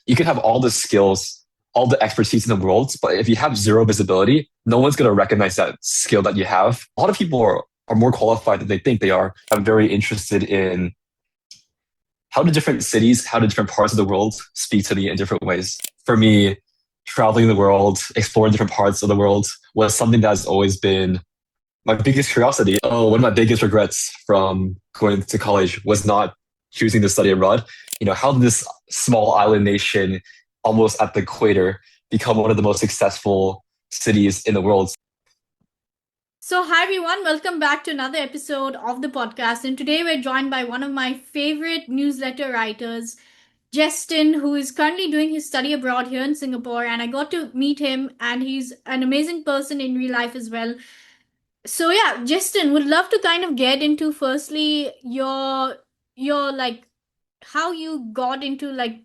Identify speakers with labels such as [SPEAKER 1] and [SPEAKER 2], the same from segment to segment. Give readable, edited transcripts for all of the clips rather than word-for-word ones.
[SPEAKER 1] You can have all the skills, all the expertise in the world, but if you have zero visibility, no one's going to recognize that skill that you have. A lot of people are more qualified than they think they are. I'm very interested in how do different cities, how do different parts of the world speak to me in different ways. For me, traveling the world, exploring different parts of the world was something that's always been my biggest curiosity. Oh, one of my biggest regrets from going to college was not choosing to study abroad. How did this small island nation almost at the equator become one of the most successful cities in the world?
[SPEAKER 2] So, hi everyone, welcome back to another episode of the podcast. And today we're joined by one of my favorite newsletter writers, Jeston, who is currently doing his study abroad here in Singapore. And I got to meet him, and he's an amazing person in real life as well. So, yeah, Jeston, would love to kind of get into firstly your like how you got into like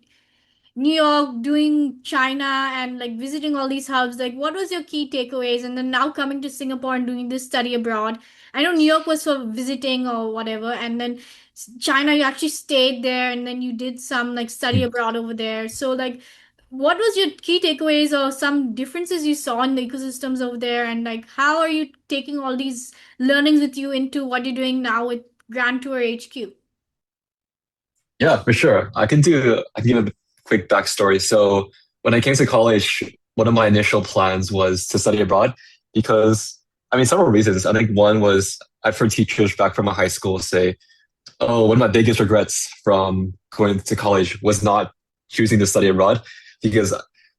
[SPEAKER 2] New York, doing China, and like visiting all these hubs. Like, what was your key takeaways? And then now coming to Singapore and doing this study abroad. I know New York was for visiting or whatever, and then China, you actually stayed there, and then you did some like study abroad over there. So, like, what was your key takeaways or some differences you saw in the ecosystems over there, and like, how are you taking all these learnings with you into what you're doing now with Grand Tour HQ?
[SPEAKER 1] Yeah, for sure. I can give a quick backstory. So when I came to college, one of my initial plans was to study abroad because, several reasons. I think one was I've heard teachers back from my high school say, oh, one of my biggest regrets from going to college was not choosing to study abroad because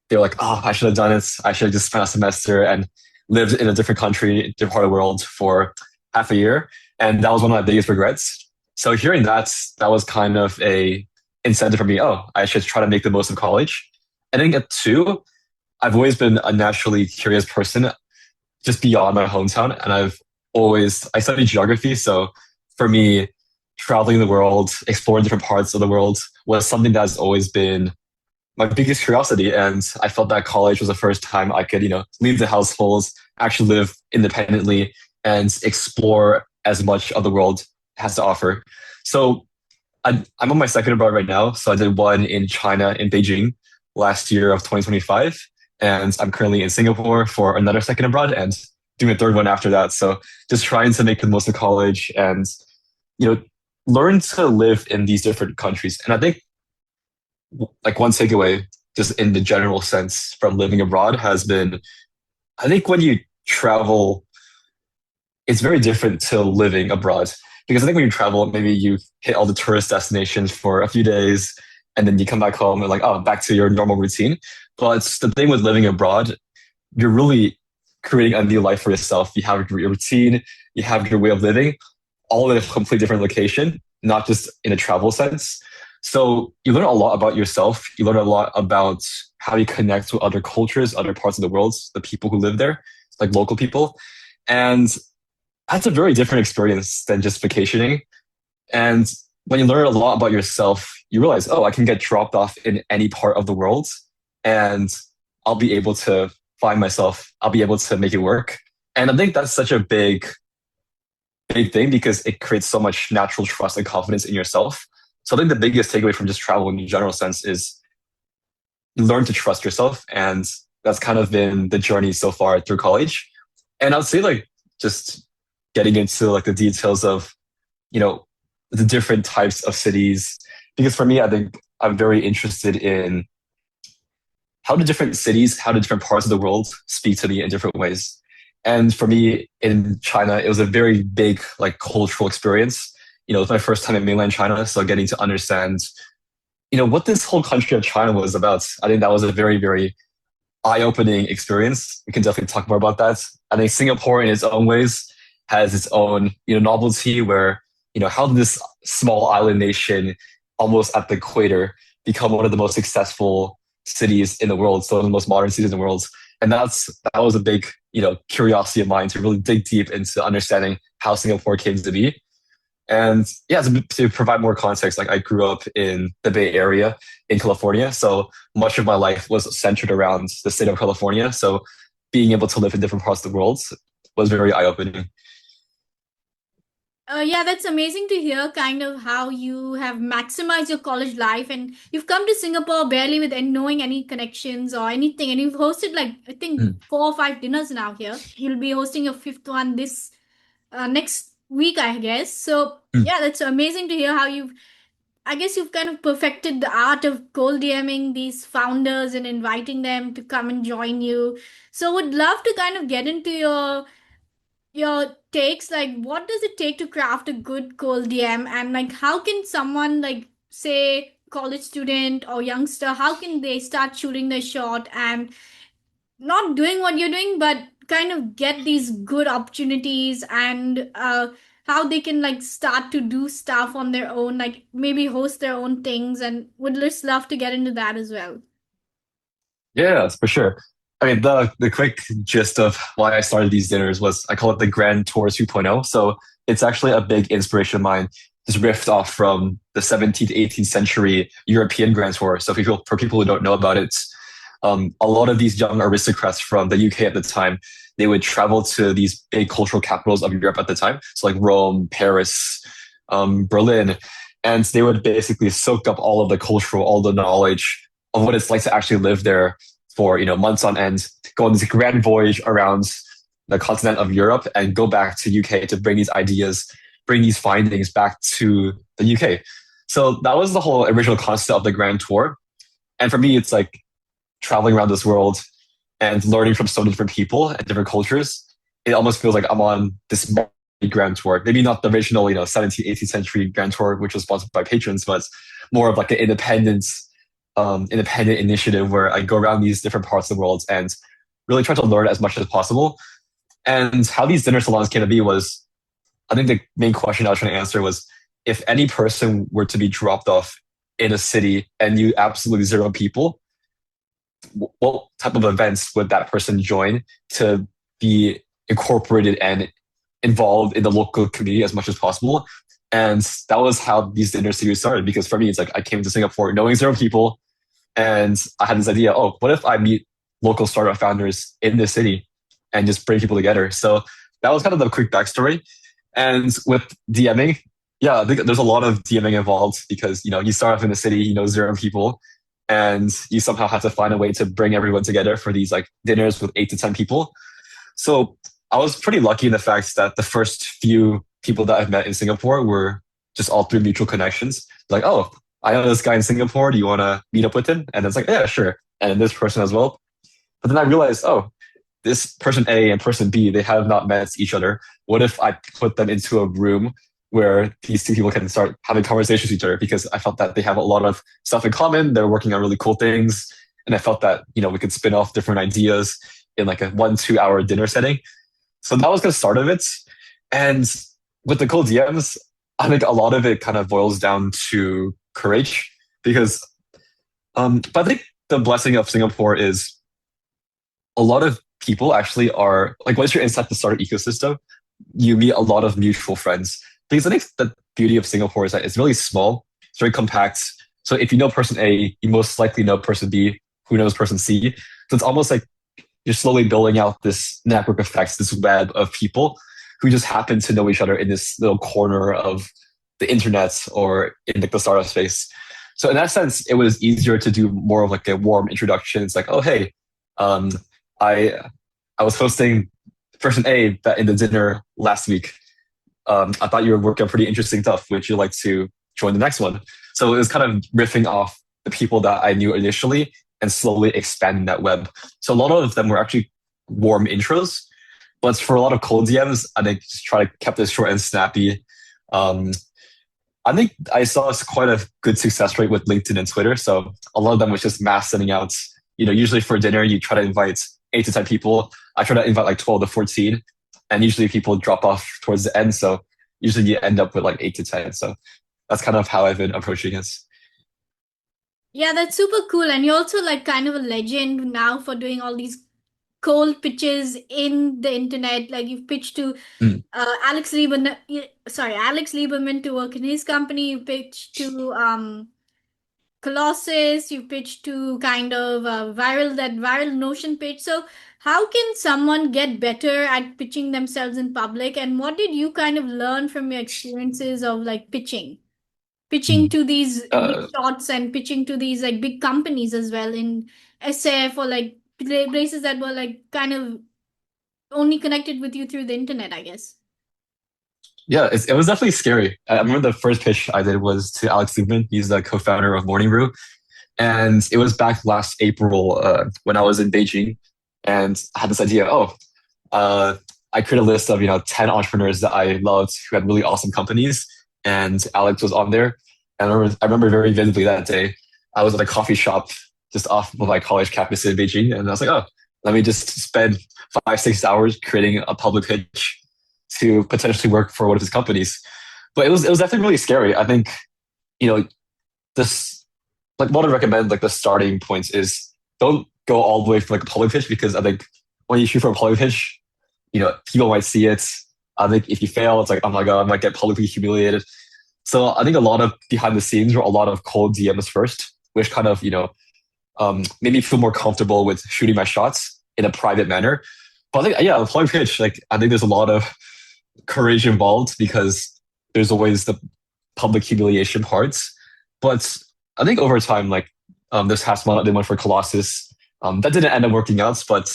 [SPEAKER 1] they were like, oh, I should have done it. I should have just spent a semester and lived in a different country, different part of the world for half a year. And that was one of my biggest regrets. So hearing that was kind of a incentive for me. Oh, I should try to make the most of college. And then at two, I've always been a naturally curious person just beyond my hometown. And I studied geography. So for me, traveling the world, exploring different parts of the world was something that's always been my biggest curiosity. And I felt that college was the first time I could, leave the households, actually live independently and explore as much of the world has to offer. So I'm on my second abroad right now. So I did one in China, in Beijing, last year of 2025. And I'm currently in Singapore for another second abroad and doing a third one after that. So just trying to make the most of college and, you know, learn to live in these different countries. And I think like one takeaway, just in the general sense from living abroad has been, I think when you travel, it's very different to living abroad. Because I think when you travel, maybe you hit all the tourist destinations for a few days and then you come back home and like, oh, back to your normal routine. But the thing with living abroad, you're really creating a new life for yourself. You have your routine, you have your way of living, all in a completely different location, not just in a travel sense. So you learn a lot about yourself. You learn a lot about how you connect with other cultures, other parts of the world, the people who live there, like local people. And that's a very different experience than just vacationing. And when you learn a lot about yourself, you realize, oh, I can get dropped off in any part of the world and I'll be able to find myself. I'll be able to make it work. And I think that's such a big thing because it creates so much natural trust and confidence in yourself. So I think the biggest takeaway from just travel in the general sense is you learn to trust yourself. And that's kind of been the journey so far through college. And I'd say like just getting into like the details of, you know, the different types of cities. Because for me, I think I'm very interested in how do different cities, how do different parts of the world speak to me in different ways. And for me in China, it was a very big like cultural experience. It was my first time in mainland China. So getting to understand, what this whole country of China was about. I think that was a very, very eye-opening experience. We can definitely talk more about that. I think Singapore in its own ways has its own, novelty where, how did this small island nation almost at the equator become one of the most successful cities in the world, so one of the most modern cities in the world. And that was a big, curiosity of mine to really dig deep into understanding how Singapore came to be. And yeah, to provide more context, like I grew up in the Bay Area in California. So much of my life was centered around the state of California. So being able to live in different parts of the world was very eye-opening.
[SPEAKER 2] Yeah, that's amazing to hear kind of how you have maximized your college life and you've come to Singapore barely with any, knowing any connections or anything. And you've hosted like, I think,
[SPEAKER 1] Mm,
[SPEAKER 2] 4 or 5 dinners now here. You'll be hosting your fifth one this next week, I guess. So,
[SPEAKER 1] mm.
[SPEAKER 2] yeah, that's amazing to hear how I guess you've kind of perfected the art of cold DMing these founders and inviting them to come and join you. So, would love to kind of get into your takes, like what does it take to craft a good cold DM, and like how can someone, like say college student or youngster, how can they start shooting their shot and not doing what you're doing but kind of get these good opportunities, and how they can like start to do stuff on their own, like maybe host their own things, and would just love to get into that as well.
[SPEAKER 1] Yeah, for sure. I mean, the quick gist of why I started these dinners was I call it the Grand Tour 2.0. So it's actually a big inspiration of mine. Just riffed off from the 17th, 18th century European Grand Tour. So for people who don't know about it, a lot of these young aristocrats from the UK at the time, they would travel to these big cultural capitals of Europe at the time. So like Rome, Paris, Berlin, and they would basically soak up all of the cultural, all the knowledge of what it's like to actually live there for months on end, go on this grand voyage around the continent of Europe, and go back to UK to bring these ideas, bring these findings back to the UK. So that was the whole original concept of the grand tour. And for me, it's like traveling around this world and learning from so many different people and different cultures. It almost feels like I'm on this grand tour. Maybe not the original, 17th, 18th century grand tour, which was sponsored by patrons, but more of like an independent initiative where I go around these different parts of the world and really try to learn as much as possible. And how these dinner salons came to be was, I think the main question I was trying to answer was, if any person were to be dropped off in a city and you absolutely zero people, what type of events would that person join to be incorporated and involved in the local community as much as possible? And that was how these dinner series started. Because for me, it's like I came to Singapore knowing zero people, and I had this idea, oh, what if I meet local startup founders in this city and just bring people together? So that was kind of the quick backstory. And with DMing, yeah, I think there's a lot of DMing involved because you start off in the city, zero people, and you somehow have to find a way to bring everyone together for these like dinners with 8 to 10 people. So I was pretty lucky in the fact that the first few people that I've met in Singapore were just all through mutual connections. Like, oh, I know this guy in Singapore. Do you want to meet up with him? And it's like, yeah, sure. And then this person as well. But then I realized, oh, this person A and person B, they have not met each other. What if I put them into a room where these two people can start having conversations with each other? Because I felt that they have a lot of stuff in common. They're working on really cool things. And I felt that, we could spin off different ideas in like a 1, 2 hour dinner setting. So that was the start of it. And with the cold DMs, I think a lot of it kind of boils down to courage because, but I think the blessing of Singapore is a lot of people actually are like, once you're inside the startup ecosystem, you meet a lot of mutual friends. Because I think the beauty of Singapore is that it's really small, it's very compact. So if you know person A, you most likely know person B, who knows person C. So it's almost like you're slowly building out this network effects, this web of people who just happen to know each other in this little corner of the internet or in like the startup space. So in that sense, it was easier to do more of like a warm introduction. It's like, oh hey, um, I I was hosting person A that in the dinner last week. I thought you were working on pretty interesting stuff. Would you like to join the next one? So it was kind of riffing off the people that I knew initially and slowly expanding that web. So a lot of them were actually warm intros, but for a lot of cold DMs, I think just try to keep this short and snappy. Um, I think I saw quite a good success rate with LinkedIn and Twitter. So a lot of them was just mass sending out. Usually for dinner, you try to invite 8 to 10 people. I try to invite like 12 to 14, and usually people drop off towards the end. So usually you end up with like 8 to 10. So that's kind of how I've been approaching it.
[SPEAKER 2] Yeah, that's super cool, and you're also like kind of a legend now for doing all these cold pitches in the internet. Like you've pitched to
[SPEAKER 1] Mm,
[SPEAKER 2] Alex Lieberman to work in his company. You pitched to Colossus, you pitched to kind of viral Notion pitch. So how can someone get better at pitching themselves in public? And what did you kind of learn from your experiences of like pitching
[SPEAKER 1] Mm.
[SPEAKER 2] to these big
[SPEAKER 1] Uh,
[SPEAKER 2] shots and pitching to these like big companies as well in SF or like places that were like kind of only connected with you through the internet, I guess.
[SPEAKER 1] yeah, it was definitely scary. I remember the first pitch I did was to Alex Lubman. He's the co-founder of Morning Brew. And it was back last April when I was in Beijing. And I had this idea, uh, I created a list of, 10 entrepreneurs that I loved who had really awesome companies. And Alex was on there. And I remember very vividly that day. I was at a coffee shop just off of my college campus in Beijing. And I was like, oh, let me just spend 5, 6 hours creating a public pitch to potentially work for one of his companies. But it was definitely really scary. I think, you know, this like what I recommend like the starting points is don't go all the way for like a public pitch because I think when you shoot for a public pitch, people might see it. I think if you fail, it's like, oh my God, I might get publicly humiliated. So I think a lot of behind the scenes were a lot of cold DMs first, which kind of, made me feel more comfortable with shooting my shots in a private manner. But I think, yeah, a public pitch, like I think there's a lot of courage involved because there's always the public humiliation parts. But I think over time, like this past month, they went for Colossus. That didn't end up working out, but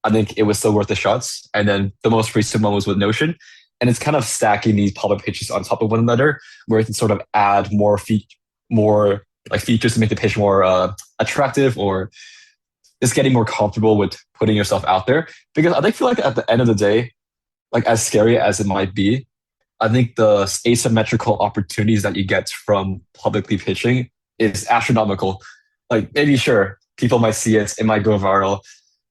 [SPEAKER 1] I think it was still worth the shots. And then the most recent one was with Notion. And it's kind of stacking these public pitches on top of one another, where it can sort of add more like features to make the pitch more attractive, or just getting more comfortable with putting yourself out there. Because I think feel like at the end of the day, like as scary as it might be, I think the asymmetrical opportunities that you get from publicly pitching is astronomical. Like maybe sure, people might see it, it might go viral,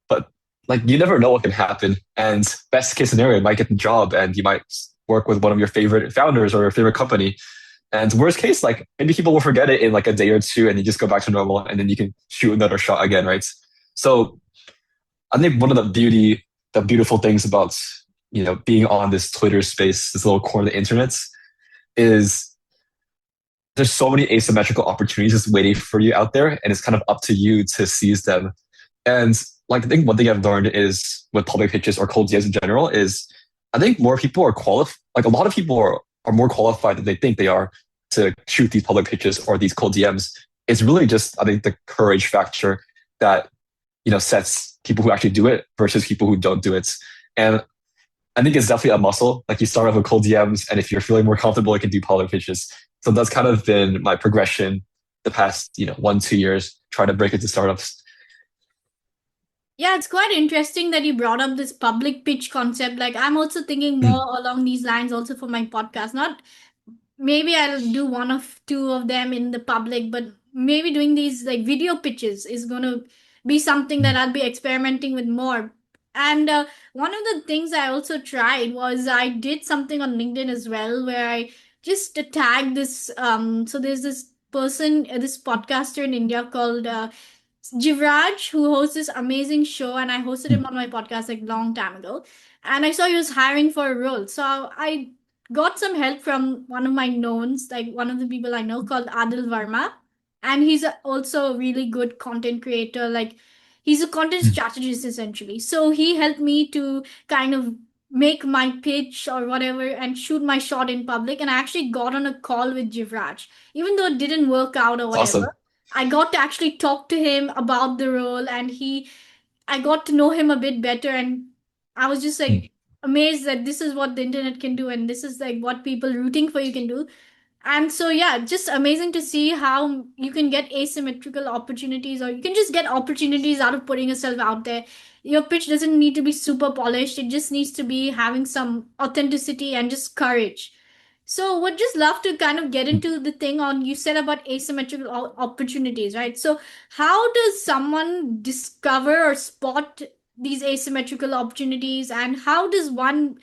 [SPEAKER 1] but like you never know what can happen. And best case scenario, you might get the job and you might work with one of your favorite founders or your favorite company. And worst case, like maybe people will forget it in like a day or two and you just go back to normal and then you can shoot another shot again, right? So I think one of the beautiful things about being on this Twitter space, this little corner of the internet, is there's so many asymmetrical opportunities just waiting for you out there, and it's kind of up to you to seize them. And like I think one thing I've learned is with public pitches or cold DMs in general is I think more people are qualified. Like a lot of people are more qualified than they think they are to shoot these public pitches or these cold DMs. It's really just I think the courage factor that sets people who actually do it versus people who don't do it. And I think it's definitely a muscle. Like you start off with cold DMs, and if you're feeling more comfortable, you can do public pitches. So that's kind of been my progression the past 1, 2 years trying to break into startups.
[SPEAKER 2] Yeah, it's quite interesting that you brought up this public pitch concept. Like, I'm also thinking
[SPEAKER 1] Mm,
[SPEAKER 2] more along these lines also for my podcast. Not maybe I'll do one of two of them in the public, but maybe doing these like video pitches is going to be something that
[SPEAKER 1] mm,
[SPEAKER 2] I'll be experimenting with more. And one of the things I also tried was I did something on LinkedIn as well where I just tagged this. So there's this person, this podcaster in India called Jivraj, who hosts this amazing show, and I hosted
[SPEAKER 1] mm,
[SPEAKER 2] him on my podcast like long time ago. And I saw he was hiring for a role, so I got some help from one of my knowns, like one of the people I know called Adil Varma, and he's also a really good content creator. Like he's a content
[SPEAKER 1] mm.
[SPEAKER 2] strategist essentially. So he helped me to kind of make my pitch or whatever and shoot my shot in public. And I actually got on a call with Jivraj, even though it didn't work out or
[SPEAKER 1] It's
[SPEAKER 2] whatever.
[SPEAKER 1] awesome.
[SPEAKER 2] I got to actually talk to him about the role, and I got to know him a bit better, and I was just
[SPEAKER 1] Mm,
[SPEAKER 2] like amazed that this is what the internet can do, and this is like what people rooting for you can do. And so, yeah, just amazing to see how you can get asymmetrical opportunities, or you can just get opportunities out of putting yourself out there. Your pitch doesn't need to be super polished, it just needs to be having some authenticity and just courage. So, would just love to kind of get
[SPEAKER 1] mm.
[SPEAKER 2] into the thing on you said about asymmetrical opportunities, right? So, how does someone discover or spot these asymmetrical opportunities, and how does one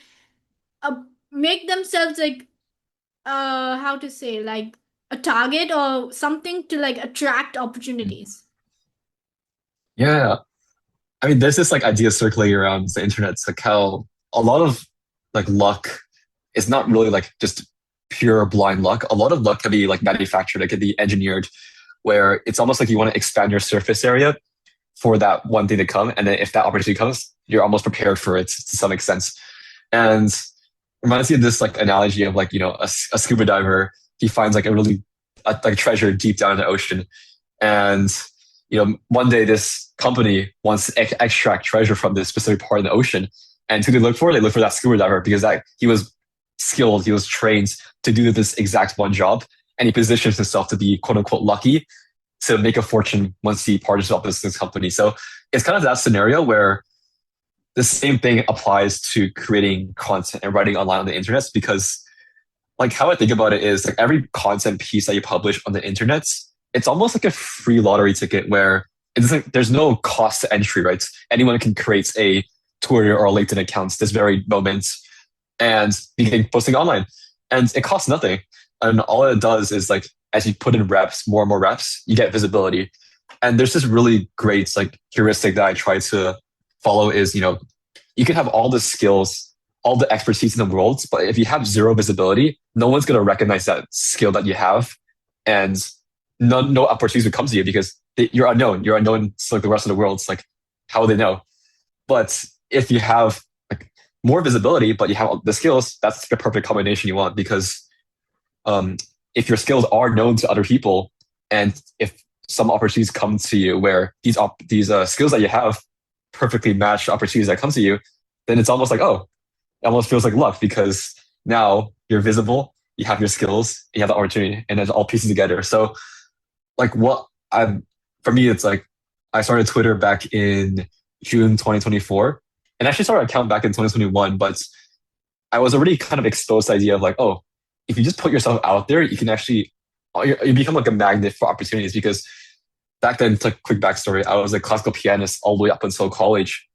[SPEAKER 2] uh, make themselves like how to say like a target or something to like attract
[SPEAKER 1] Mm.
[SPEAKER 2] opportunities?
[SPEAKER 1] Yeah. I mean, there's this like idea circulating around the internet. It's like how a lot of like luck is not really like just pure blind luck. A lot of luck can be like manufactured. It can be engineered, where it's almost like you want to expand your surface area for that one thing to come. And then if that opportunity comes, you're almost prepared for it to some extent. And reminds me of this like analogy of like, a scuba diver, he finds like a really like treasure deep down in the ocean. And, one day this company wants to extract treasure from this specific part of the ocean. And who they look for? They look for that scuba diver because he was skilled, he was trained to do this exact one job. And he positions himself to be quote unquote lucky to make a fortune once he partners up with this company. So it's kind of that scenario where the same thing applies to creating content and writing online on the internet, because like how I think about it is like every content piece that you publish on the internet, it's almost like a free lottery ticket where it's like there's no cost to entry, right? Anyone can create a Twitter or a LinkedIn account this very moment and begin posting online. And it costs nothing. And all it does is like as you put in reps, more and more reps, you get visibility. And there's this really great like heuristic that I try to follow is, you can have all the skills, all the expertise in the world, but if you have zero visibility, no one's going to recognize that skill that you have. And no opportunities would come to you because you're unknown. You're unknown to like the rest of the world. It's like, how will they know? But if you have like more visibility, but you have the skills, that's the perfect combination you want. Because if your skills are known to other people, and if some opportunities come to you where these skills that you have perfectly match opportunities that come to you, then it's almost like, oh, it almost feels like luck because now you're visible, you have your skills, you have the opportunity, and it's all pieces together. So like for me, it's like I started Twitter back in June 2024 and actually started an account back in 2021, but I was already kind of exposed to the idea of like, oh, if you just put yourself out there, you can actually, you become like a magnet for opportunities. Because back then, to quick backstory, I was a classical pianist all the way up until college.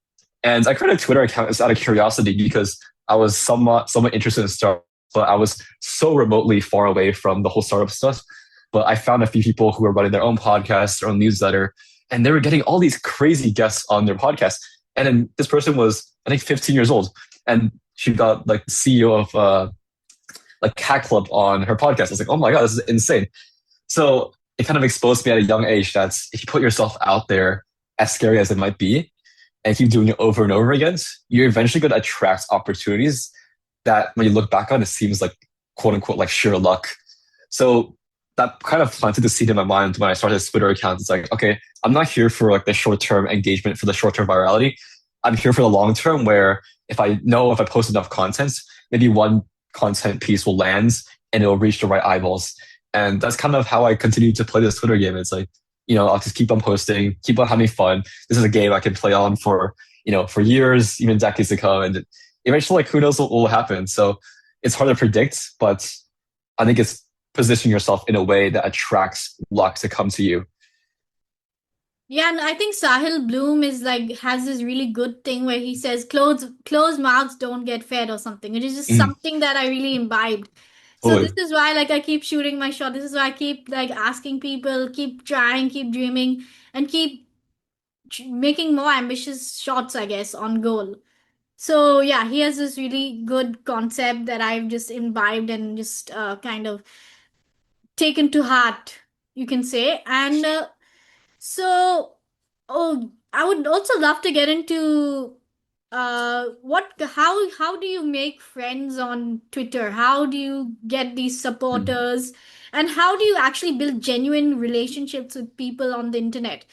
[SPEAKER 1] And I created a Twitter account out of curiosity because I was somewhat interested in startups, but I was so remotely far away from the whole startup stuff. But I found a few people who were running their own podcast, their own newsletter, and they were getting all these crazy guests on their podcast. And then this person was, I think, 15 years old. And she got like the CEO of like Cat Club on her podcast. I was like, oh my God, this is insane. So it kind of exposed me at a young age that if you put yourself out there, as scary as it might be, and keep doing it over and over again, you're eventually going to attract opportunities that when you look back on, it seems like quote unquote like sheer luck. So that kind of planted the seed in my mind when I started this Twitter account. It's like, okay, I'm not here for like the short-term engagement, for the short-term virality. I'm here for the long term where if I post enough content, maybe one content piece will land and it'll reach the right eyeballs. And that's kind of how I continue to play this Twitter game. It's like, I'll just keep on posting, keep on having fun. This is a game I can play on for years, even decades to come. And eventually, like, who knows what will happen? So it's hard to predict, but I think it's positioning yourself in a way that attracts luck to come to you.
[SPEAKER 2] Yeah, and I think Sahil Bloom has this really good thing where he says closed mouths don't get fed or something. It is just something that I really imbibed. So this is why like I keep shooting my shot. This is why I keep like asking people, keep trying, keep dreaming, and keep making more ambitious shots, I guess, on goal. So yeah, he has this really good concept that I've just imbibed and just kind of taken to heart, you can say. And so, oh, I would also love to get into how do you make friends on Twitter? How do you get these supporters? And how do you actually build genuine relationships with people on the internet?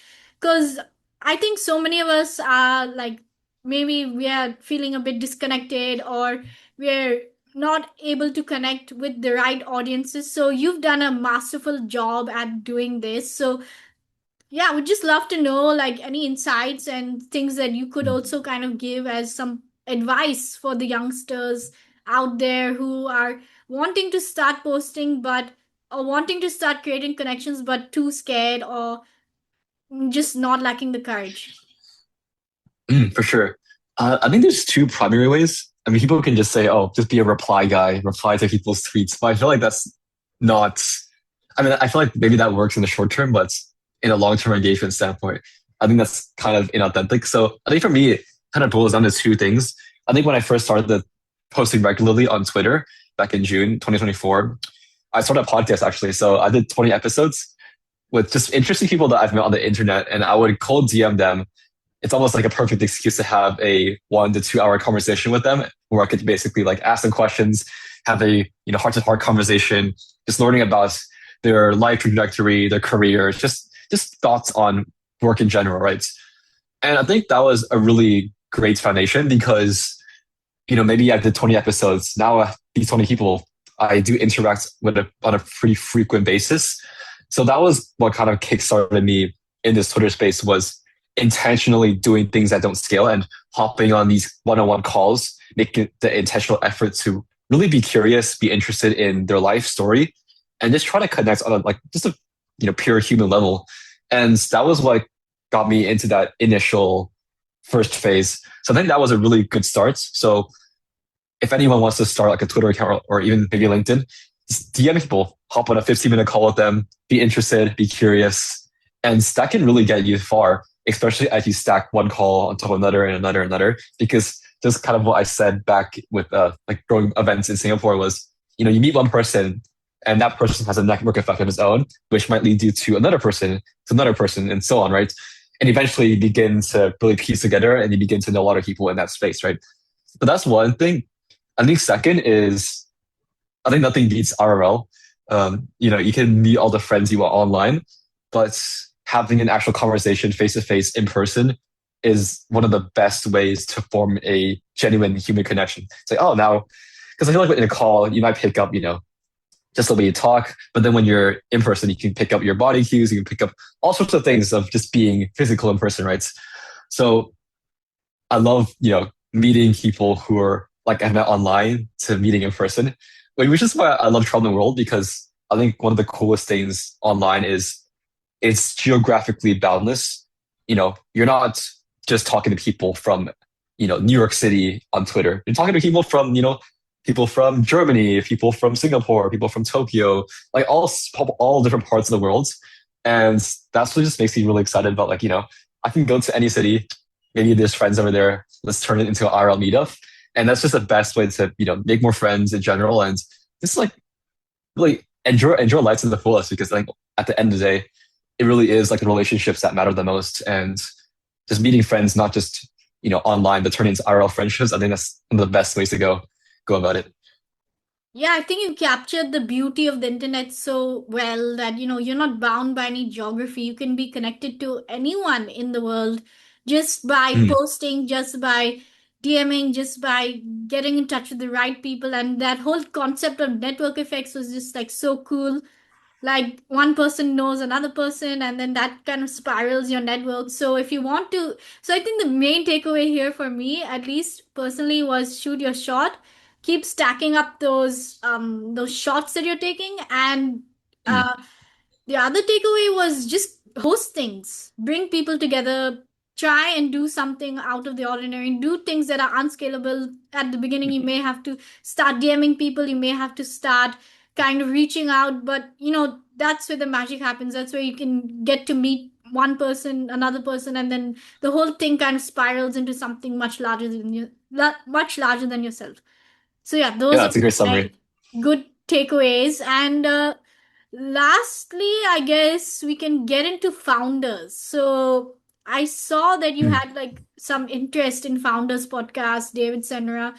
[SPEAKER 2] Because I think so many of us are like maybe we are feeling a bit disconnected or we're not able to connect with the right audiences. So you've done a masterful job at doing this. So yeah, would just love to know like any insights and things that you could also kind of give as some advice for the youngsters out there who are wanting to start posting but or wanting to start creating connections but too scared or just not lacking the courage.
[SPEAKER 1] For sure. I think there's two primary ways. I mean, people can just say, oh, just be a reply guy, reply to people's tweets. But I feel like that's not, I mean, I feel like maybe that works in the short term, but in a long-term engagement standpoint, I think that's kind of inauthentic. So I think for me, it kind of boils down to two things. I think when I first started posting regularly on Twitter back in June 2024, I started a podcast actually. So I did 20 episodes with just interesting people that I've met on the internet, and I would cold DM them. It's almost like a perfect excuse to have a 1 to 2 hour conversation with them, where I could basically like ask them questions, have a heart to heart conversation, just learning about their life trajectory, their career, just thoughts on work in general, right? And I think that was a really great foundation because maybe I did 20 episodes. Now these 20 people I do interact with on a pretty frequent basis. So that was what kind of kickstarted me in this Twitter space, was intentionally doing things that don't scale and hopping on these one-on-one calls, making the intentional effort to really be curious, be interested in their life story, and just try to connect on just a pure human level. And that was what got me into that initial first phase. So I think that was a really good start. So if anyone wants to start like a Twitter account or even maybe LinkedIn, just DM people, hop on a 15-minute call with them, be interested, be curious. And that can really get you far, especially as you stack one call on top of another and another and another. Because just kind of what I said back with like growing events in Singapore was, you meet one person and that person has a network effect of his own, which might lead you to another person, and so on, right? And eventually you begin to really piece together and you begin to know a lot of people in that space, right? But that's one thing. I think second is, I think nothing beats RRL. You can meet all the friends you want online, but having an actual conversation face to face in person is one of the best ways to form a genuine human connection. It's like, oh, now, because I feel like in a call, you might pick up, just the way you talk, but then when you're in person, you can pick up your body cues, you can pick up all sorts of things of just being physical in person, right? So I love, meeting people who are like I met online to meeting in person, which is why I love traveling the world, because I think one of the coolest things online is it's geographically boundless. You're not just talking to people from, New York City on Twitter. You're talking to people from, people from Germany, people from Singapore, people from Tokyo, like all different parts of the world. And that's what just makes me really excited about I can go to any city, maybe there's friends over there, let's turn it into an IRL meetup. And that's just the best way to, make more friends in general and just really enjoy life to the fullest, because at the end of the day, it really is like the relationships that matter the most, and just meeting friends, not just, online, but turning into IRL friendships. I think that's one of the best ways to go about it.
[SPEAKER 2] Yeah, I think you captured the beauty of the internet so well that, you're not bound by any geography. You can be connected to anyone in the world just by
[SPEAKER 1] Mm,
[SPEAKER 2] posting, just by DMing, just by getting in touch with the right people. And that whole concept of network effects was just like so cool. Like one person knows another person, and then that kind of spirals your network. So if you want to, so I think the main takeaway here for me, at least personally, was shoot your shot, keep stacking up those shots that you're taking. And
[SPEAKER 1] mm,
[SPEAKER 2] uh the other takeaway was just host things, bring people together, try and do something out of the ordinary, do things that are unscalable. At the beginning, you may have to start DMing people, you may have to start kind of reaching out, but that's where the magic happens. That's where you can get to meet one person, another person, and then the whole thing kind of spirals into something much larger than yourself. So yeah,
[SPEAKER 1] yeah,
[SPEAKER 2] those are
[SPEAKER 1] that's a great
[SPEAKER 2] my
[SPEAKER 1] summary.
[SPEAKER 2] good takeaways. And lastly, I guess we can get into founders. So I saw that you
[SPEAKER 1] Mm,
[SPEAKER 2] had like some interest in founders podcast, David Senra.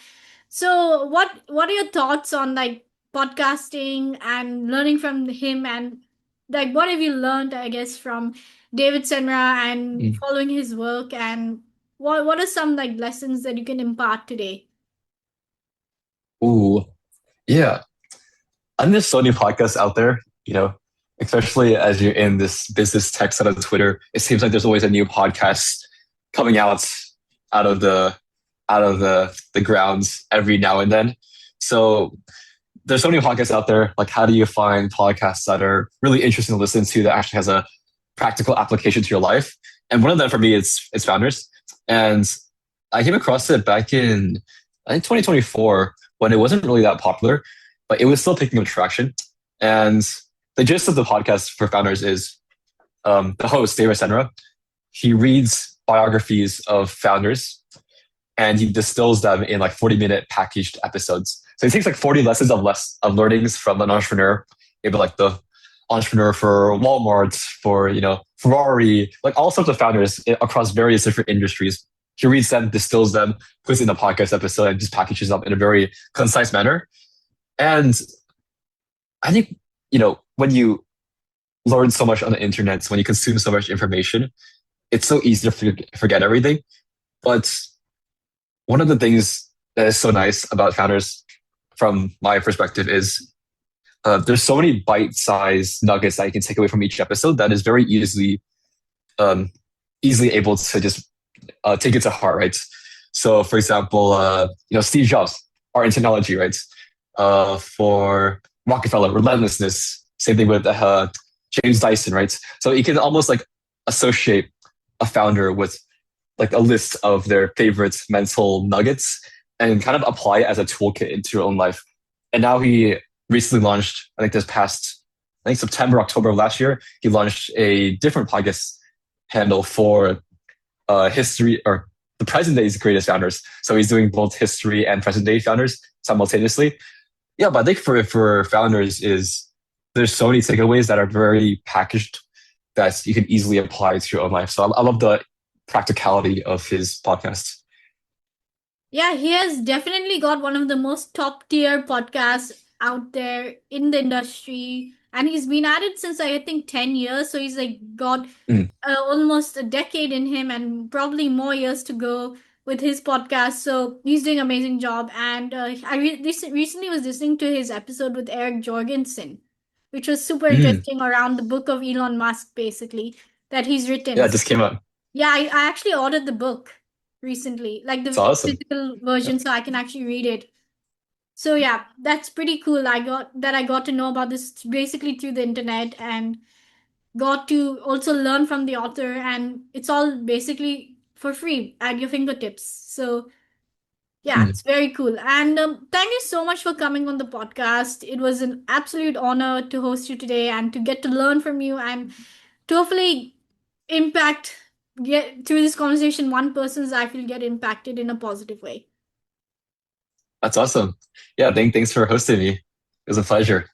[SPEAKER 2] So what are your thoughts on like podcasting and learning from him, and like what have you learned, I guess, from David Senra and
[SPEAKER 1] mm.
[SPEAKER 2] following his work, and what are some like lessons that you can impart today?
[SPEAKER 1] Ooh, yeah. I think there's so many podcasts out there, especially as you're in this business tech side of Twitter. It seems like there's always a new podcast coming out of the grounds every now and then. So there's so many podcasts out there. Like, how do you find podcasts that are really interesting to listen to that actually has a practical application to your life? And one of them for me is Founders. And I came across it back in I think 2024 when it wasn't really that popular, but it was still picking up traction. And the gist of the podcast for Founders is the host, David Senra, he reads biographies of founders and he distills them in like 40-minute packaged episodes. So he takes like 40 lessons of learnings from an entrepreneur, maybe like the entrepreneur for Walmart, for Ferrari, like all sorts of founders across various different industries. He reads them, distills them, puts it in a podcast episode, and just packages up in a very concise manner. And I think when you learn so much on the internet, when you consume so much information, it's so easy to forget everything. But one of the things that is so nice about founders, from my perspective, is there's so many bite-sized nuggets that you can take away from each episode that is very um, easily able to just take it to heart, right? So, for example, Steve Jobs, art and technology, right? For Rockefeller, relentlessness. Same thing with James Dyson, right? So you can almost like associate a founder with like a list of their favorite mental nuggets and kind of apply it as a toolkit into your own life. And now he recently launched, I think September, October of last year, he launched a different podcast handle for history or the present day's greatest founders. So he's doing both history and present day founders simultaneously. Yeah, but I think for founders is there's so many takeaways that are very packaged that you can easily apply to your own life. So I love the practicality of his podcast.
[SPEAKER 2] Yeah, he has definitely got one of the most top tier podcasts out there in the industry. And he's been at it since I think 10 years. So he's like got
[SPEAKER 1] Mm,
[SPEAKER 2] almost a decade in him and probably more years to go with his podcast. So he's doing an amazing job. And recently was listening to his episode with Eric Jorgensen, which was super
[SPEAKER 1] mm.
[SPEAKER 2] interesting around the book of Elon Musk, basically, that he's written.
[SPEAKER 1] Yeah, it just came out.
[SPEAKER 2] Yeah, I actually ordered the book recently, like
[SPEAKER 1] It's
[SPEAKER 2] the
[SPEAKER 1] awesome.
[SPEAKER 2] physical
[SPEAKER 1] Yeah,
[SPEAKER 2] version, so I can actually read it. So yeah, that's pretty cool. I got to know about this basically through the internet and got to also learn from the author, and it's all basically for free at your fingertips. So yeah,
[SPEAKER 1] mm,
[SPEAKER 2] it's very cool. And thank you so much for coming on the podcast. It was an absolute honor to host you today and to get to learn from you and to hopefully impact get through this conversation one person's life will get impacted in a positive way.
[SPEAKER 1] that's awesome. Yeah, thanks for hosting me. It was a pleasure.